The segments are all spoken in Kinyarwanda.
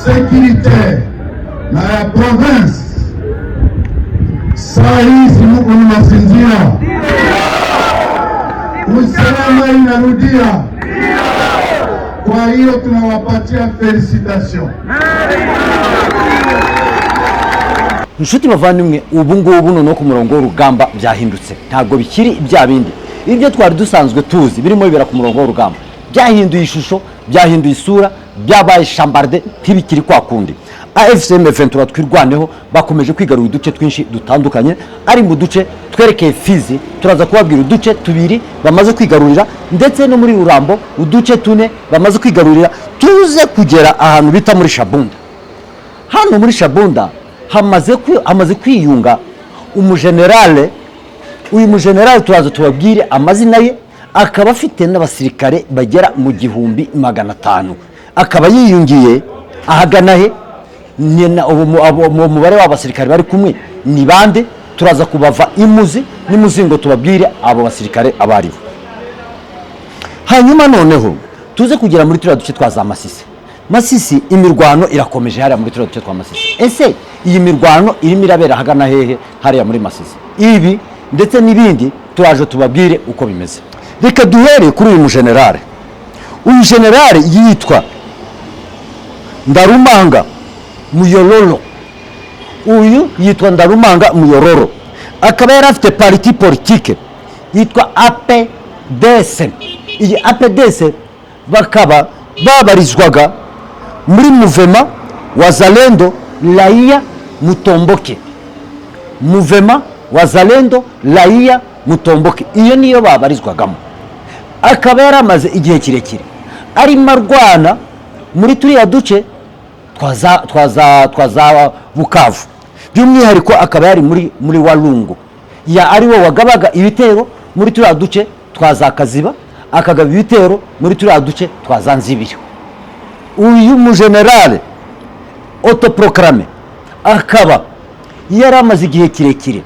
sécuritaire na ya province. Saa hizi muko ni masinzia, usalama inarudia. Kwa hiyo tunawapatia felicitation. Nshuti bavandimwe, ubu ngubu no ku murongo w'urugamba byahindutse, ntabwo bikiri ibya bindi. Ibyo twari dusanzwe tuzi birimo bibera ku murongo w'urugamba byahinduye ishusho, byahinduye isura, byabaye chambarde, ntibikiri kwa kundi. AFC M23 twirwaneho bakomeje kwigarura uduce twinshi dutandukanye, ari mu duce twerekeye Fizi turaza kubabwira uduce tubiri bamaze kwigarurira, ndetse no muri Rurambo uduce tune bamaze kwigarurira, tuze kugera ahantu bita muri Shabunda. Hano muri Shabunda hamaze kwiyunga umugenerale. Uyu mugenerale turaza tubabwire amazina ye, akaba afite n'abasirikare bagera mu 1500, akaba yiyungiye ahagana he mu mubare w'abasirikare bari kumwe ni bande. Turaza kubava imuzi n'imuzingo tubabwire abo basirikare abaribo. Hanyuma noneho tuze kugera muri turiya duce twa za Masisi. Imirwano irakomeje hariya muri turiya duce twa Masisi. Ese iyi mirwano irimo irabera hagana hehe hariya muri Masisi? Ibi ndetse n'ibindi turaje tubabwire uko bimeze. Reka duhere kuri uyu mugenerale. Uyu generale yitwa Ndarumanga Muyororo. Uyu yitwa Ndarumanga Muyororo, akaba yari afite parti politique yitwa APDC. Iyi APDC bakaba babarizwaga muri Mouvement Wazalendo Raia Mutomboke. Mouvement Wazalendo Raia Mutomboke, iyo niyo babarizwagamo. Akaba yaramaze igihe kirekire ari marwana muri turiya duce twaza Bukavu, by'umwihariko akaba yari muri Walungu, ari wo wagabaga ibitero muri turiya duce twaza Kaziba, akagaba ibitero muri turiya duce twaza Nzibiri. Uyu mugenerale autoproclamé akaba yaramaze igihe kirekire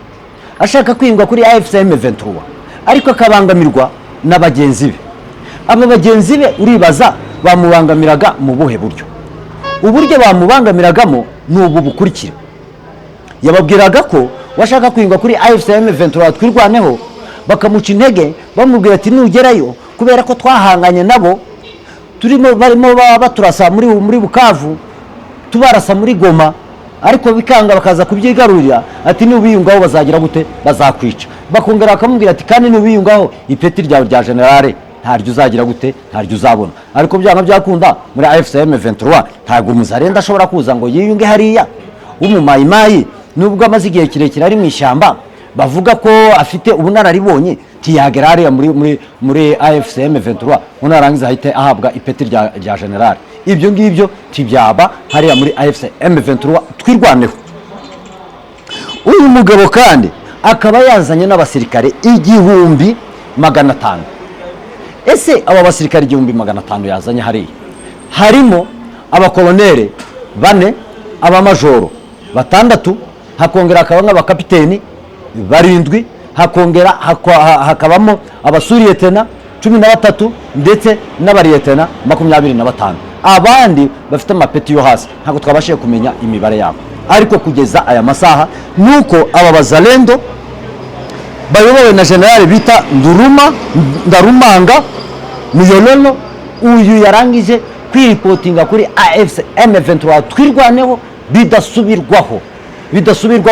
ashaka kwingwa kuri AFC M23, ariko akabangamirwa na bagenzi be. Aba bagenzi be uribaza bamubangamiraga mu buhe buryo? Uburyo bamubangamiragamo ni ubu bukurikira. Yababwiraga ko washaka kwingwa kuri AFC M23 twirwaneho, bakamuca intege bamubwira ati nugerayo, kubera ko twahanganye nabo barimo baturasa muri Bukavu, tubarasa muri Goma, ariko bikanga bakaza kubyigarurira, ati nubiyungaho bazagira gute, bazakwica. Bakongera bakamubwira ati kandi nubiyungaho ipeti ryawe rya generale ntaryo uzagira gute, ntaryo uzabona. Ariko byanga byakunda muri AFC M23 ntabwo umuzarenda ashobora kuza ngo yiyunge hariya. Umumayimayi nubwo amaze igihe kirekire ari mu ishyamba, bavuga ko afite ubunararibonye, tiyagera hariya muri AFC M23 unarangiza ahite ahabwa ipeti rya generale. Ibyo ngibyo tibyaba hariya muri AFC M23 twirwaneho. Uyu mugabo kandi akaba yazanye n'abasirikare 1500. Ese aba basirikare 1500 yazanye hariya harimo abakolonere 4, abamajoro 6, hakongera akaba nk'abakapiteni 7, hakongera hakabamo abasuriyetena 13 ndetse n'abariyetena 25. Abandi bafite amapeti yo hasi ntabwo twabashije kumenya imibare yabo, ariko kugeza aya masaha nuko aba bazalendo bayobowe na generale bita Ndarumanga Muyororo. Uyu yarangije kwiripotinga kuri AFC M23 twirwaneho bidasubirwaho.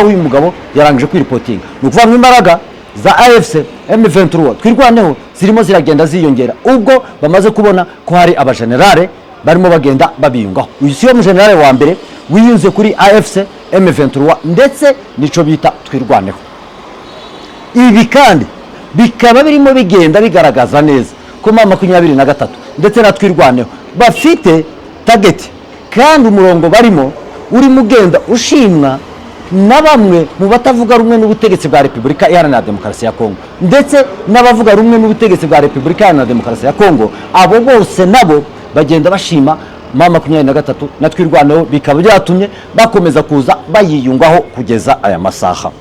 Uyu mugabo yarangije kwiripotinga. Nukuvuga mu imbaraga za AFC M23 twirwaneho zirimo ziragenda ziyongera, ubwo bamaze kubona ko hari abagenerale barimo bagenda babiyungaho. Uyu siyo mugenerale wa mbere wiyunze kuri AFC M23 ndetse nico bita twirwaneho. Ibi kandi bikaba birimo bigenda bigaragaza neza ko 23 ndetse na twirwaneho bafite target, kandi umurongo barimo uri mugenda ushimwa na bamwe mu batavuga rumwe n'ubutegetsi bwa Repubulika Iharanira Demokarasi ya Kongo, ndetse n'abavuga rumwe n'ubutegetsi bwa Repubulika Iharanira Demokarasi ya Kongo. Abo bose nabo bagenda bashima 23 na twirwaneho, bikaba byatumye bakomeza kuza bayiyungaho kugeza aya masaha.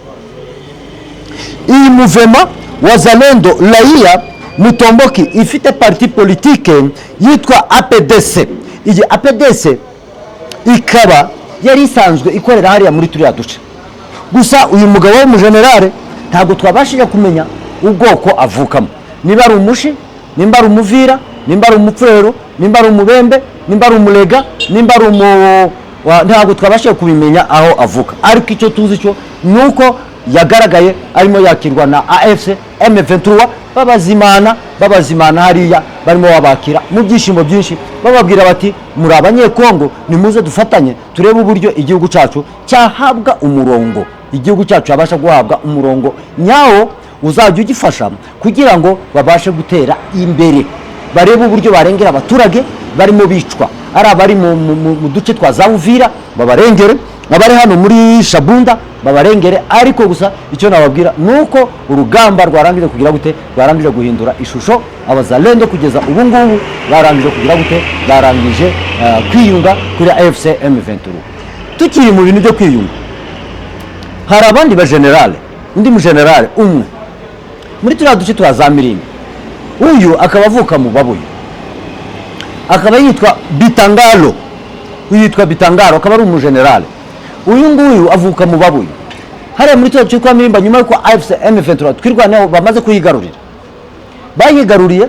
Iyi Mouvement Wazalendo Raia Mutomboki ifite parti politique yitwa APDC. Iyi APDC ikaba yari isanzwe ikorera hariya muri turiya duce. Gusa uyu mugabo w'umujenerale ntabwo twabashije kumenya ubwoko avukamo, niba ari umushi, nimba ari umuvira, nimba ari umupfurero, nimba ari umubembe, nimba ari umurega, nimba ari ntabwo twabashije kubimenya aho avuka. Ariko icyo tuzi cyo nuko yagaragaye arimo yakirwa na AFC M23 babazimana hariya barimo babakira mu byishimo byinshi, bababwira bati muri abanyekongo nimuze dufatanye turebe uburyo igihugu cyacu cyahabwa umurongo, igihugu cyacu yabasha guhabwa umurongo nyawo uzajya ugifasha kugira ngo babashe gutera imbere, barebe uburyo barengera abaturage barimo bicwa, ari abari mu duce twa za Uvira babarengere, abari hano muri Shabunda babarengere. Ariko gusa icyo nababwira nuko urugamba rwarangije kugira gute, rwarangije guhindura ishusho. Abazalendo kugeza ubu ngubu barangije kugira gute, barangije kwiyunga kuri AFC M23. Tukiri mu bintu byo kwiyunga, hari abandi ba generale, undi mu generale umwe muri turiya duce twa za Mirindi, uyu akaba avuka mu Babuye, akaba yitwa Bitangalo. Uyu yitwa Bitangalo akaba ari umujenerale. Uyu nguyu avuka mu Babuye hariya muri turiya duce twa Mirimba, nyuma yuko AFC M23 twirwanaho bamaze kuyigarurira. Bayigaruriye,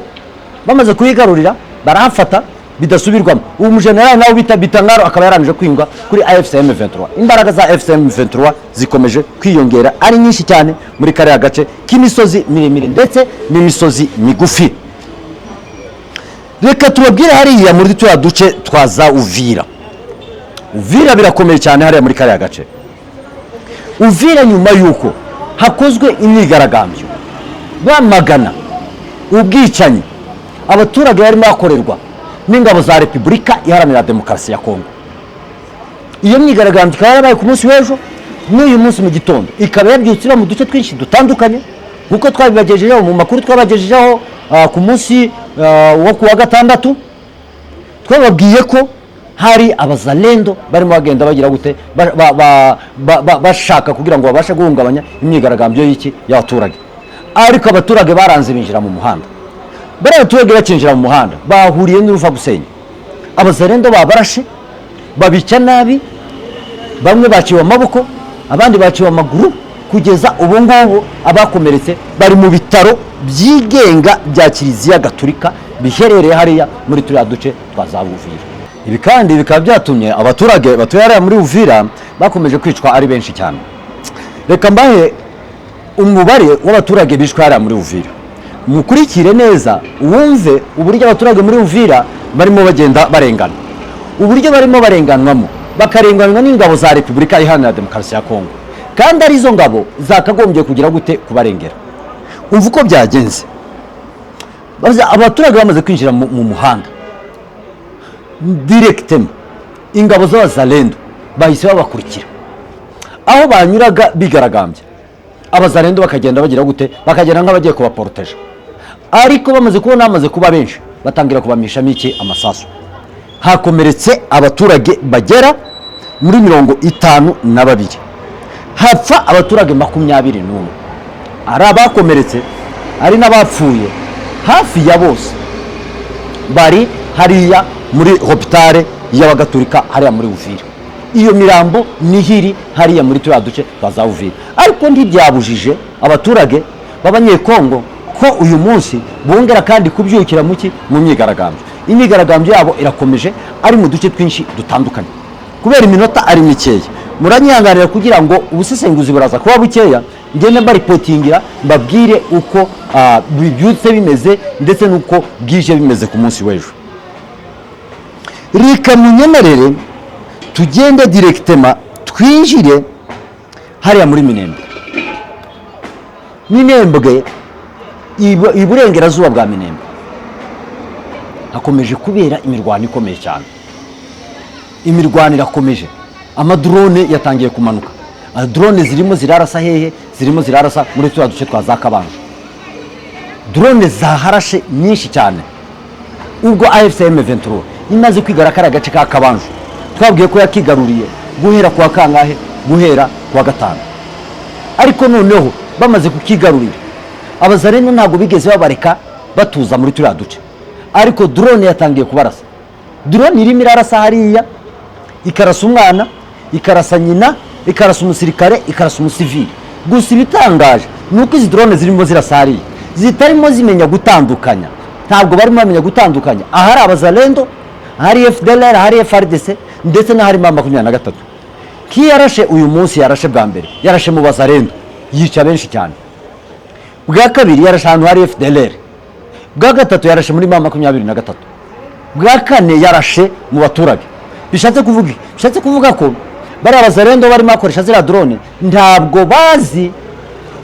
bamaze kuyigarurira barahafata bidasubirwamo. Uwo mujenerali nawe bita Bitangalo akaba yarangije kwiyunga kuri AFC M23. Imbaraga za AFC M23 zikomeje kwiyongera ari nyinshi cyane muri kariya gace k'imisozi miremire ndetse n'imisozi migufi. Reka tubabwire hariya muri turiya duce twa za Uvira. Uvira birakomeye cyane hariya muri kariya gace. Uvira nyuma yuko hakozwe imyigaragambyo bamagana ubwicanyi abaturage barimo bakorerwa n'ingabo za Repubulika Iharanira Demokarasi ya Kongo. Iyo myigaragambyo ikaba yarabaye ku munsi w'ejo, n'uyu munsi mu gitondo ikaba yabyutsira mu duce twinshi dutandukanye, kuko twabibagejejeho mu makuru twabagejejeho ku munsi wo kuwa gatandatu. Twababwiye ko hari abazalendo barimo bagenda bagira gute bashaka kugira ngo babashe guhungabanya imyigaragambyo y'abaturage. Ariko abaturage baranze binjira mu muhanda. Bari abaturage bakinjira mu muhanda bahuriye n'uruva gusenya. Abazalendo babarashe babica nabi, bamwe baciwe amaboko, abandi baciwe amaguru, kugeza ubu ngubu abakomeretse bari mu bitaro byigenga bya Kiliziya Gatolika biherereye hariya muri turiya duce twa za Uvira. Ibi kandi bikaba byatumye abaturage batuye hariya muri Uvira bakomeje kwicwa ari benshi cyane. Reka mbahe umubare w'abaturage bishwe hariya muri Uvira, mukurikire neza wumve uburyo abaturage muri Uvira barimo bagenda barengana, uburyo barimo barenganwamo, bakarenganwa n'ingabo za Repubulika Iharanira Demokarasi ya Kongo, kandi arizo ngabo zakagombye kugira gute kubarengera. Umva uko byagenze. Abaturage bamaze kwinjira mu muhanda directement, ingabo z'abazalendo bahise babakurikira aho banyuraga bigaragambye. Abazalendo bakagenda bagira gute, bakagenda nk'abagiye kubaporteje. Ariko bamaze kubona bamaze kuba benshi, batangira kubamishamo iki amasasu. Hakomeretse abaturage bagera muri 52, hapfa abaturage 21. Ari abakomeretse ari n'abapfuye hafi ya bose bari hariya muri hopitale y'abagatolika hariya muri Uvira. Iyo mirambo nihiri hariya muri turiya duce twa za Uvira. Ariko ntibyabujije abaturage b'abanyekongo ko uyu munsi bongera kandi kubyukira mu myigaragambyo. Imyigaragambyo yabo irakomeje ari mu duce twinshi dutandukanye. Kubera iminota ari mikeya, muranyihanganira kugira ngo ubusesenguzi buraza kuba bukeya, ngende mbaripotingira mbabwire uko bibyutse bimeze ndetse nuko bwije bimeze ku munsi w'ejo. Reka munyemerere tugende directement twinjire hariya muri Minembwe. Minembwe iburengerazuba bwa Minembwe hakomeje kubera imirwano ikomeye cyane. Imirwano irakomeje, amadrone yatangiye kumanuka. Drone zirimo zirarasa hehe, zirimo zirarasa muri turiya duce twa za Kabanje. Drone zaharashe nyinshi cyane. Ubwo AFC M23 imaze kwigarakara agace ka Kabanje, twabwiye ko yakigaruriye guhera kwa kangahe, guhera kwa gatanu. Ariko noneho bamaze kukigarurira, abazalendo ntabwo bigeze babareka batuza muri turiya duce. Ariko drone yatangiye kubarasa. Drone irimo irarasa hariya ikarasa umwana, ikarasa nyina, ikarasa umusirikare, ikarasa umusivili. Gusa ibitangaje ni uko izi drone zirimo zirasariye zitarimo zimenya gutandukanya, ntabwo barimo bamenya gutandukanya ahari abazalendo, ahari FDLR, ahari FARDC ndetse n'ahari M23. Yarashe uyu munsi, yarashe bwa mbere yarashe mu bazalendo yica benshi cyane, bwa kabiri yarashe ahantu hari FDLR, bwa gatatu yarashe muri M23, bwa kane yarashe mu baturage. Bishatse kuvuga ko bari abazalendo barimo bakoresha zira drone ntabwo bazi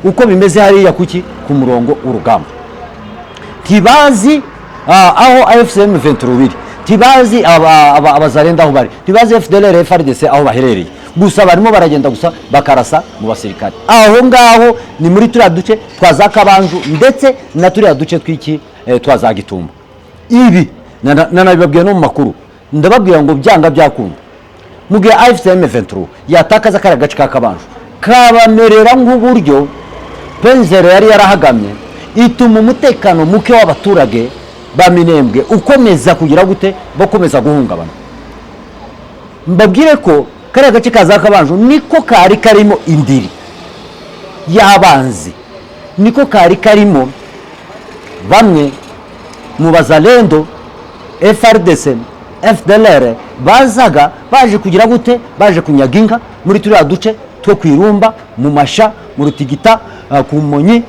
uko bimeze hariya kuki ku murongo w'urugamba, tibazi aho AFCM 23 tibazi abazalendo aho bari, tibazi FDLR FARDC aho baherereye, gusa barimo baragenda gusa bakarasa mu basirikare. Aho ngaho ni muri turiya duce twaza Kabanju ndetse na turiya duce tw'iki twaza Gitumba. Ibi nanabibabwiye no mu makuru, ndababwira ngo byanga byakunda mu gihe AFCM 23 yatakaza kare gace ka Kabanju kabamerera nk'uburyo Penzero yari yarahagamye, ituma umutekano muke w'abaturage ba Minembwe ukomeza kugira gute, bakomeza guhungabana. Mbabwire ko kare gace kaza Kabanju niko kari karimo indiri y'abanzi, niko kari karimo bamwe mu bazalendo FARDC FDLR bazaga baje kugira gute, baje kunyaga inka muri turiya duce two kwirumba, mu Masha, mu Rutigita, ku Monyi,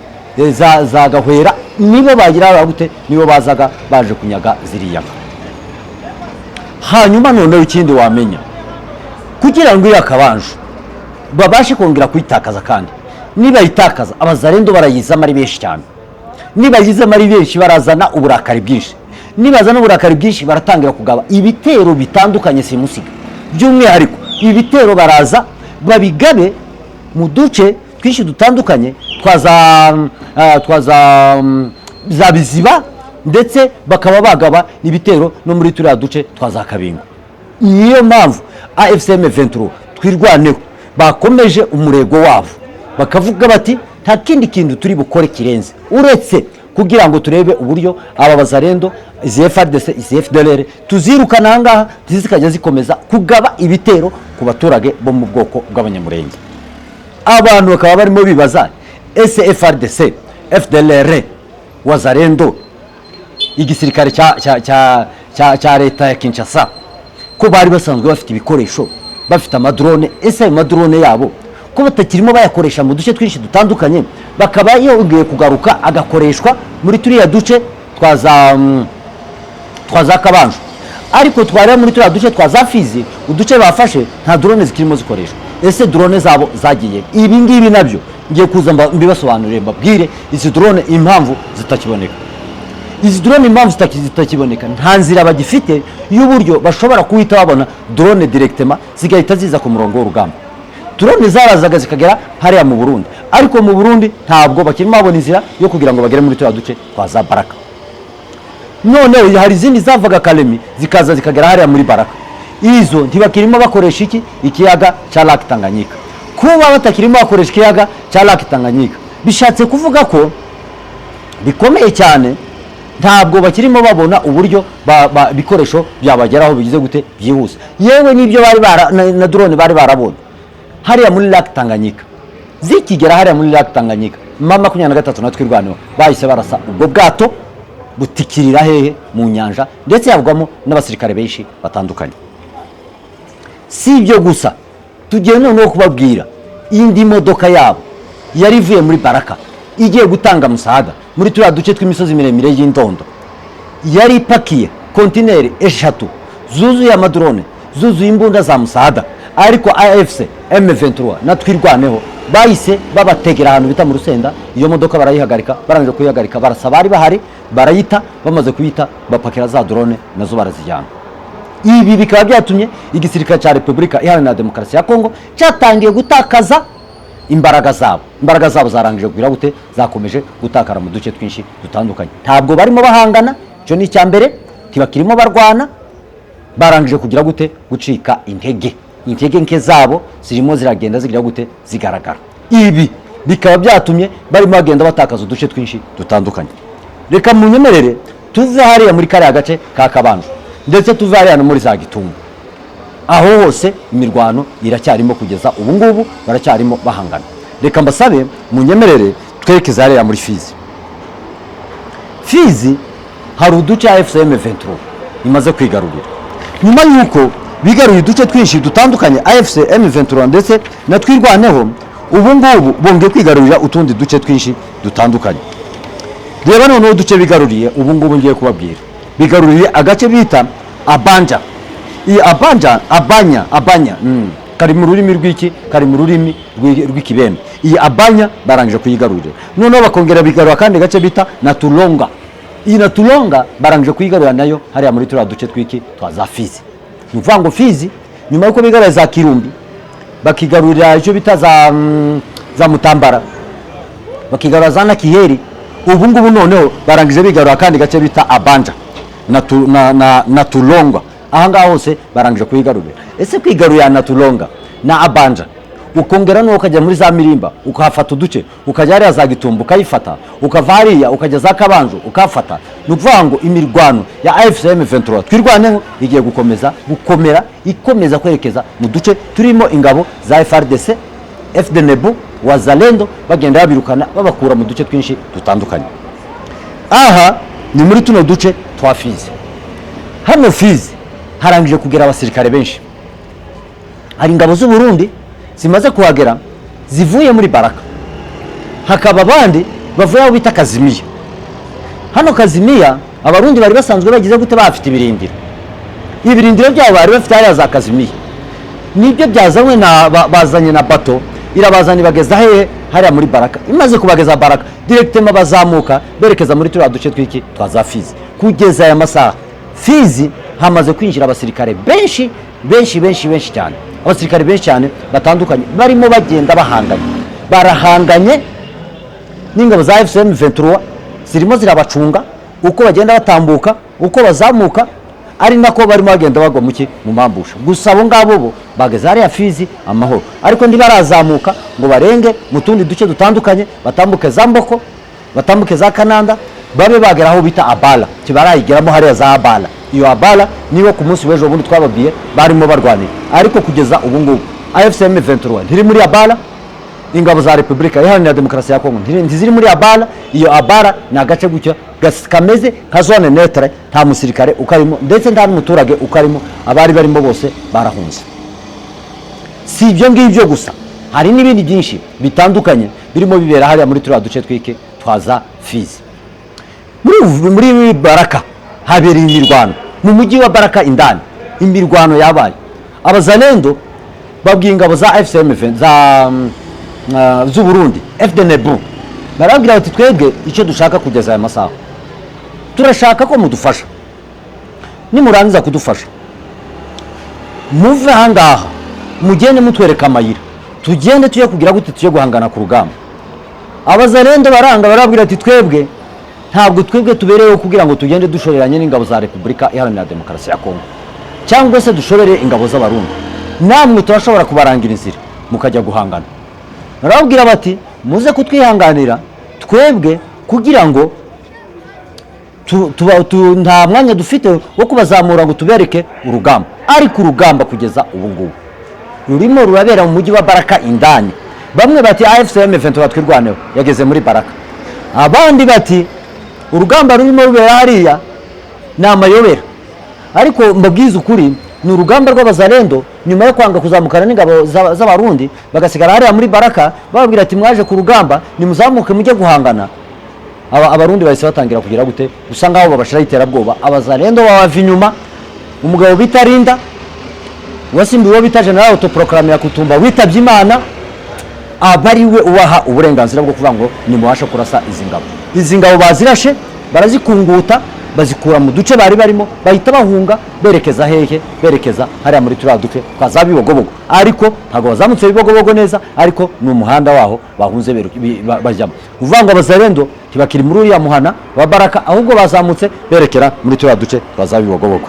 za Gahwera, nibo bagira gute, nibo bazaga baje kunyaga ziriya. Hanyuma none ikindi wamenya, kugira ngo Kabanju babashe kongera kwitakaza, kandi niba yitakaza abazalendo barayizama ari benshi cyane, niba yizama ari benshi barazana uburakari bwinshi, nibazana uburakari bwinshi baratangira kugaba ibitero bitandukanye simusiga. By'umwihariko ibitero baraza babigabe mu duce twinshi dutandukanye twaza za Biziba, ndetse bakaba bagaba ibitero no muri turiya duce twaza Kabingo. Niyo mpamvu AFCM 23 twirwaneho bakomeje umurego wabo, bakavuga bati nta kindi kintu turi bukore kirenze uretse kugira ngo turebe uburyo aba bazalendo, izi FARDC, izi FDLR tuzirukana ahangaha zikajya zikomeza kugaba ibitero ku baturage bo mu bwoko bw'abanyamurenge. Abantu bakaba barimo bibaza, ese FARDC, FDLR, wazalendo, igisirikare cya leta ya Kinshasa ko bari basanzwe bafite ibikoresho, bafite amadrone, ese ayo madrone yabo ko batakirimo bayakoresha mu duce twinshi dutandukanye, bakaba yongeye kugaruka agakoreshwa muri turiya duce twaza Kabanju, ariko twareba muri turiya duce twaza Fizi, uduce bafashe nta drone zikirimo zikoreshwa. Ese drone zabo zagiye? Ibi ngibi nabyo ngiye kuza mbibasobanurire, mbabwire izi drone impamvu zitakiboneka. Izi drone impamvu zitakiboneka, nta nzira bagifite y'uburyo bashobora kuhita babona drone directement zigahita ziza ku murongo w'urugamba. Drone zarazaga zikagera hariya mu Burundi, ariko mu Burundi ntabwo bakirimo babona inzira yo kugira ngo bagere muri turiya duce twaza Baraka. None hari izindi zavaga Kalemi zikaza zikagera hariya muri Baraka, izo ntibakirimo bakoresha ikiyaga cya Lake Tanganyika. Kuba batakirimo bakoresha ikiyaga cya Lake Tanganyika bishatse kuvuga ko bikomeye cyane, ntabwo bakirimo babona uburyo bikoresho byabageraho bigize gute byihuse. Yewe nibyo bari na drone bari barabonye hariya muri Lake Tanganyika, zikigera hariya muri Lake Tanganyika M23 natwirwaneho bahise barasa ubwo bwato butikirira hehe mu nyanja, ndetse yavugamo n'abasirikare benshi batandukanye. Si ibyo gusa, tugiye noneho kubabwira indi modoka yabo yari ivuye muri Baraka igiye gutanga musaga muri turiya duce tw'imisozi miremire y'Indondo, yari ipakiye kontineri 3 zuzuye amadrone, zuzuye imbunda za musaga, ariko AFC M23 natwirwaneho bahise babategera ahantu bita mu Rusenda. Iyo modoka barayihagarika, barangije kuyihagarika barasaba bari bahari, barayita, bamaze kuyita bapakira za drone nazo barazijyana. Ibi bikaba byatumye igisirikare cya Repubulika Iharanira Demokarasi ya Kongo cyatangiye gutakaza imbaraga zabo zarangije kugira gute, zakomeje gutakara mu duce twinshi dutandukanye. Ntabwo barimo bahangana, cyo ni cyambere, tibakirimo barwana, barangije kugira gute, gucika intege nke zabo zirimo ziragenda zigira gute, zigaragara. Ibi bikaba byatumye barimo bagenda batakaza uduce twinshi dutandukanye. Reka munyemerere tuve hariya muri kariya gace ka Kabanju, ndetse tuve hariya no muri za Gitumba. aho hose imirwano iracyarimo kugeza ubu ngubu baracyarimo bahangana. Reka mbasabe munyemerere twerekeze hariya muri Fizi. Fizi hari uduce AFCM 23 imaze kwigarurira, nyuma yuko bigaruye uduce twinshi dutandukanye AFCM 23 ndetse na Twirwaneho, ubu ngubu bongeye kwigarurira utundi duce twinshi dutandukanye. Reba noneho uduce bigaruriye ubu ngubu ngiye kubabwira. Bigaruriye agace bita Abanja. Iyi Abanya kari mu rurimi rw'iki, kari mu rurimi rw'Ikibembe. Iyi Abanya barangije kuyigarurira, noneho bakongera bigarura kandi gace bita Natulonga. Iyi Natulonga barangije kuyigarura nayo hariya muri turiya duce tw'iki twa za Fizi. Ni ukuvuga ngo Fizi nyuma yuko bigarura za Kirumbi bakigarurira icyo bita za Mutambara, bakigarura za Nakiheri, ubu ngubu noneho barangije bigarura kandi gace bita Abanja na Tulonga. Aha ngaha hose barangije kuyigarurira. Ese kwigarurira Natulonga na Abanja ukongera no ukajya muri za Mirimba ukahafata uduce, ukajya hariya za Gitumba ukayifata, ukava hariya ukajya za Kabanjo ukafata, ni ukuvuga ngo imirwano ya AFCM 23 Twirwaneho igiye ikomeza kwerekeza mu duce turimo ingabo za FARDC, FDNB, Wazalendo, bagenda babirukana babakura mu duce twinshi dutandukanye. Aha ni muri tuno duce twa Fizi. Hano Fizi harangije kugera abasirikare benshi. Hari ingabo z'u Burundi zimaze kuhagera zivuye muri Baraka, hakaba abandi bavuye aho bita Kazimiya. Hano Kazimiya abarundi bari basanzwe bagize gute bafite ibirindiro. Ibirindiro byabo bari bafite hariya za Kazimiya, nibyo byazanywe bazanye na bato irabazana bageza hehe hariya muri Baraka. Imaze kubageza Baraka directement bazamuka berekeza muri turiya duce tw'iki twa za Fizi. Kugeza aya masaha Fizi hamaze kwinjira abasirikare benshi cyane, abasirikare benshi cyane batandukanye barimo bagenda barahanganye n'ingabo za AFCM 23 zirimo zirabacunga uko bagenda batambuka, uko bazamuka, ari nako barimo bagenda bagwa mu mambusha. Gusa abo ngabo bo bageze hariya Fizi amahoro, ariko ndi barazamuka ngo barenge mu tundi duce dutandukanye, batambuke za Mboko, batambuke za Kananda, babe bagera aho bita Abala, kibarayigeramo hariya za Abala. Iyo Abala niwo ku munsi w'ejo bundi twababwiye barimo barwanira, ariko kugeza ubu ngubu AFCM 23 ntiri muri Abala, ingabo za Repubulika Iharanira Demokarasi ya Kongo ntiziri muri Abala. Iyo Abala ni agace gutyo kameze nka zone neutre, nta musirikare ukarimo ndetse nta n'umuturage ukarimo, abari barimo bose barahunze. Si ibyo ngibyo gusa, hari n'ibindi byinshi bitandukanye birimo bibera hariya muri turiya duce tw'iki twaza Fizi. Muri Baraka habereye imirwano mu mujyi wa Baraka indani, imirwano yabaye. Abazalendo babwiye ingabo za AFCM z'u Burundi FDNB barabwira bati twebwe icyo dushaka kugeza aya masaha, turashaka ko mudufasha, nimurangiza kudufasha muve ahangaha mugende mutwereka amayira tugende tuye kugira gute tuye guhangana ku rugamba. Abazalendo baranga barabwira ati twebwe ntabwo twebwe tubereyeho kugira ngo tugende dushoreranye n'ingabo za Repubulika Iharanira Demokarasi ya Kongo cyangwa se dushorere ingabo z'abarundi, namwe turashobora kubarangira inzira mukajya guhangana. Barabwira bati muze kutwihanganira twebwe kugira ngo nta mwanya dufite wo kubazamura ngo tubereke urugamba, ariko urugamba kugeza ubu ngubu rurimo rurabera mu mujyi wa Baraka indani. Bamwe bati AFCM 23 Twirwaneho yageze muri Baraka, abandi bati urugamba rurimo rubera hariya ni amayobera. Ariko mbabwiza ukuri, ni urugamba rw'abazalendo nyuma yo kwanga kuzamukana n'ingabo z'abarundi bagasigara hariya muri Baraka, bababwira ati mwaje ku rugamba nimuzamuke mujye guhangana. Abarundi bahise batangira kugira gute usanga aho babashiraho iterabwoba. Abazalendo babava inyuma, umugabo bita Rinda wasimbiwe bita General autoproclamé Kutumba witabye Imana, abari we ubaha uburenganzira bwo kuvuga ngo nimubasha kurasa izi ngabo bazirashe, barazikunguta bazikura mu duce bari barimo, bahita bahunga berekeza hehe, berekeza hariya muri turiya duce twaza Bibogobogo. Ariko ntabwo bazamutse Bibogobogo neza, ariko ni umuhanda waho bahunze bajyamo. Uvuga ngo abazalendo ntibakiri muri uriya muhana wa Baraka, ahubwo bazamutse berekera muri turiya duce twaza Bibogobogo.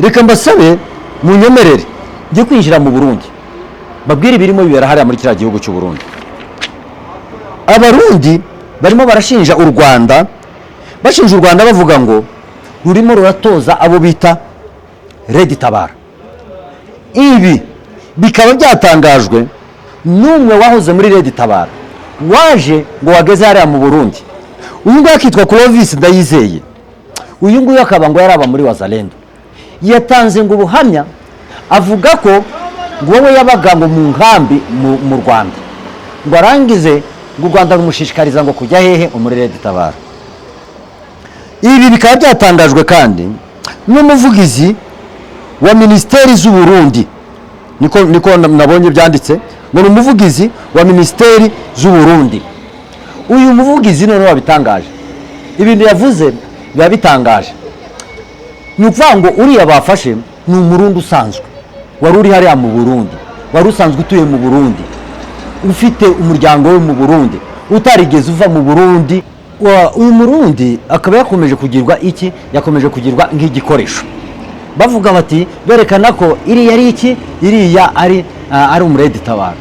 Reka mbasabe munyemerere njye kwinjira mu Burundi babwire ibirimo bibera hariya muri kiriya gihugu cy'u Burundi. Abarundi barimo barashinja u Rwanda, bavuga ngo rurimo ruratoza abo bita Red Tabara. ibi bikaba byatangajwe n'umwe wahoze muri Red Tabara waje ngo wageze hariya mu Burundi. Uyu nguyu akitwa Clovis Ndayizeye. Uyu nguyu akaba ngo yaraba muri Wazalendo. Yatanze ngo ubuhamya avuga ko ngo wowe yabaga ngo mu nkambi mu Rwanda, ngo arangize ngo u Rwanda rumushishikariza ngo kujya hehe muri Red Tabara. Ibi bikaba byatangajwe kandi n'umuvugizi wa Ministeri z'u Burundi, niko nabonye byanditse ngo ni umuvugizi wa Ministeri z'u Burundi. Uyu muvugizi none wabitangaje, ibintu yavuze biba bitangaje. Ni ukuvuga ngo uriya bafashe ni umurundi usanzwe wari uri hariya mu Burundi, wari usanzwe utuye mu Burundi, ufite umuryango we mu Burundi, utarigeze uva mu Burundi. Uyu murundi akaba yakomeje kugirwa iki? Yakomeje kugirwa nk'igikoresho. Bavuga bati berekana ko iriya ari iki, iriya ari Red Tabara.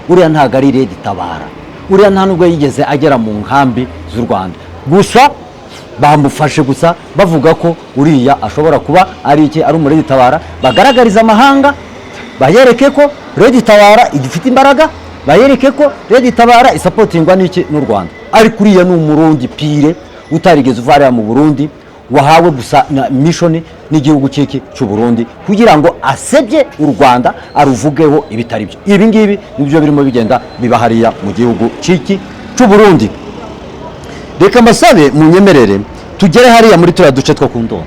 Uriya ntago ari Red Tabara, uriya nta nubwo yigeze agera mu nkambi z'u Rwanda. Gusa bamufashe gusa bavuga ko uriya ashobora kuba ari iki, ari Red Tabara. Bagaragariza amahanga, bayereke ko Red Tabara igifite imbaraga, bayereke ko Red Tabara isapotingwa n'iki n'u Rwanda. Ariko uriya ni umurundi pire utarigeze uva hariya mu Burundi, wahawe gusa na mission n'igihugu cy'iki cy'u Burundi kugira ngo asebye u Rwanda aruvugeho ibitari byo. Ibi ngibi nibyo birimo bigenda biba hariya mu gihugu cy'iki cy'u Burundi. Reka mbasabe munyemerere tugere hariya muri turiya duce two ku Ndondo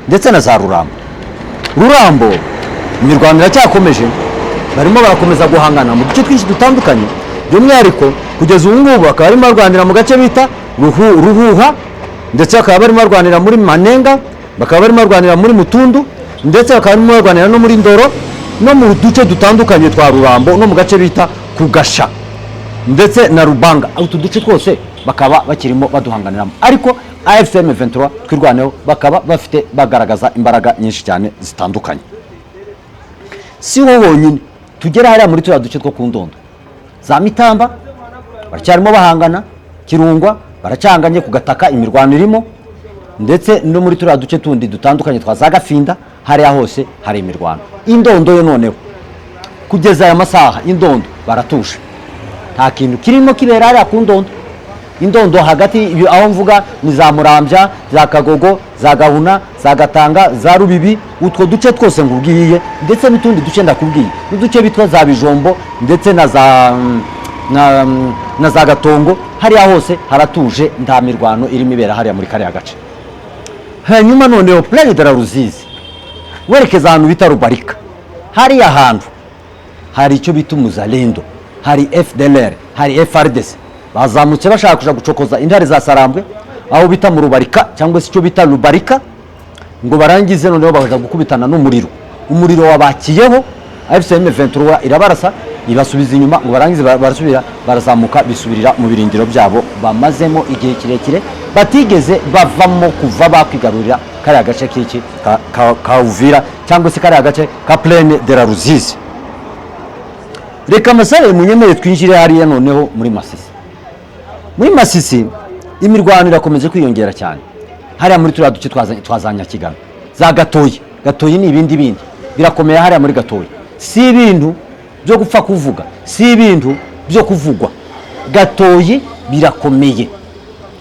ndetse na za Rurambo. Imirwano iracyakomeje, barimo barakomeza guhangana mu duce twinshi dutandukanye, by'umwihariko kugeza ubu ngubu bakaba barimo barwanira mu gace bita Ruhuha, ndetse bakaba barimo barwanira muri Manenga, bakaba barimo barwanira muri Mutundu, ndetse bakaba barimo barwanira no muri Ndoro no mu duce dutandukanye twa Rurambo no mu gace bita Kugasha ndetse na Rubanga. Utu duce twose bakaba bakirimo baduhanganiramo, ariko AFCM 23 twirwaneho bakaba bafite bagaragaza imbaraga nyinshi cyane zitandukanye. Si ho honyine, tugera hariya muri turiya duce two ku Ndondo, za Mitamba baracyarimo bahangana, Kirungwa baracyanganye ku gataka, imirwano irimo, ndetse no muri turiya duce tundi dutandukanye twa za Gafinda, hariya hose hari imirwano. Indondo yo noneho kugeza aya masaha Indondo baratuje, nta kintu kirimo kibera hariya ku Ndondo. Indondo hagati aho mvuga ni za Murambya, za Kagogo, za Gahuna, za Gatanga, za Rubibi, utwo duce twose ngubwiye, ndetse n'utundi duce ndakubwiye, n'uduce bitwa za Bijombo ndetse na za Gatongo, hariya hose haratuje, nta mirwano irimo ibera hariya muri kariya gace. Hanyuma noneho Plaine de la Ruzizi werekeza ahantu bita Rubarika, hariya hantu hari icyo bita Muzalendo, hari FDLR, hari FRDC bazamutse bashaka kuja gucokoza intare za Sarambwe aho bita mu Rubarika cyangwa se icyo bita Rubarika, ngo barangize noneho baje gukubitana n'umuriro. Umuriro wabakiyeho, AFCM 23 irabarasa ibasubiza inyuma, ngo barangize barasubira barazamuka bisubirira mu birindiro byabo bamazemo igihe kirekire batigeze bavamo kuva bakwigarurira kariya gace k'iki ka Uvira cyangwa se kariya gace ka Plaine de la Ruzizi. Reka masare munyemere twinjire hariya noneho muri Masisi. Muri Masisi imirwano irakomeje kwiyongera cyane hariya muri turiya duce twazanya Kigano, za Gatoyi ni ibindi birakomeye hariya muri Gatoyi. Si ibintu byo gupfa kuvuga, si ibintu byo kuvugwa. Gatoyi birakomeye,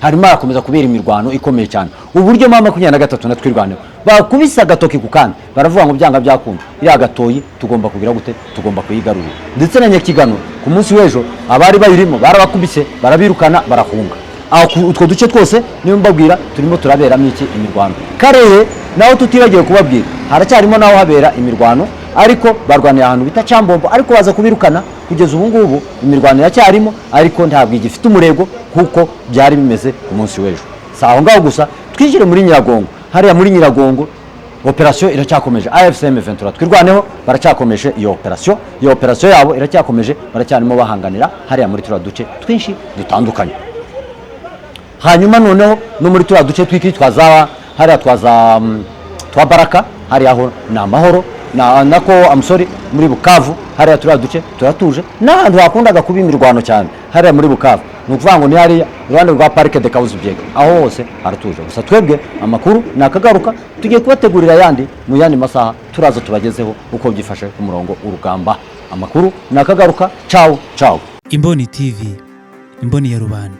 harimo arakomeza kubera imirwano ikomeye cyane. Uburyo mama 23 natwirwaneho bakubisa Gatoki ku kandi baravuga ngo byanga byakunda, iriya Gatoyi tugomba kugira gute, tugomba kuyigarurira. Ndetse na Nyakigano ku munsi w'ejo abari bayirimo barabakubise, barabirukana, barahunga. Aho utwo duce twose niyo mbabwira turimo turaberamo iki imirwano. Karere naho tutibagiye kubabwira haracyarimo naho habera imirwano, ariko barwanira ahantu bita Cyambombo, ariko baza kubirukana. Kugeza ubu ngubu imirwano yacyarimo, ariko ntabwo igifite umurego kuko byari bimeze ku munsi w'ejo. Saho ngaho gusa twijire muri Nyiragongo. Hariya muri Nyiragongo operation iracyakomeje, AFCM 23 twirwaneho baracyakomeje iyo operation yabo iracyakomeje, baracyarimo bahanganira hariya muri turiya duce twinshi dutandukanye. Hanyuma noneho no muri turiya duce twiki twaza hariya twa Baraka, hariya ho ni amahoro, nako amusori muri Bukavu hariya turiya duce turatuje, n'ahantu hakundaga kuba imirwano cyane hariya muri Bukavu, ni ukuvuga ngo ni hariya iruhande rwa Parike de Kabuzibyega, aho hose haratuje. Gusa twebwe amakuru nakagaruka, tugiye kubategurira yandi mu yandi masaha, turaza tubagezeho uko byifashe ku murongo urugamba. Amakuru nakagaruka, ciao ciao. Imboni TV, imboni ya rubanda.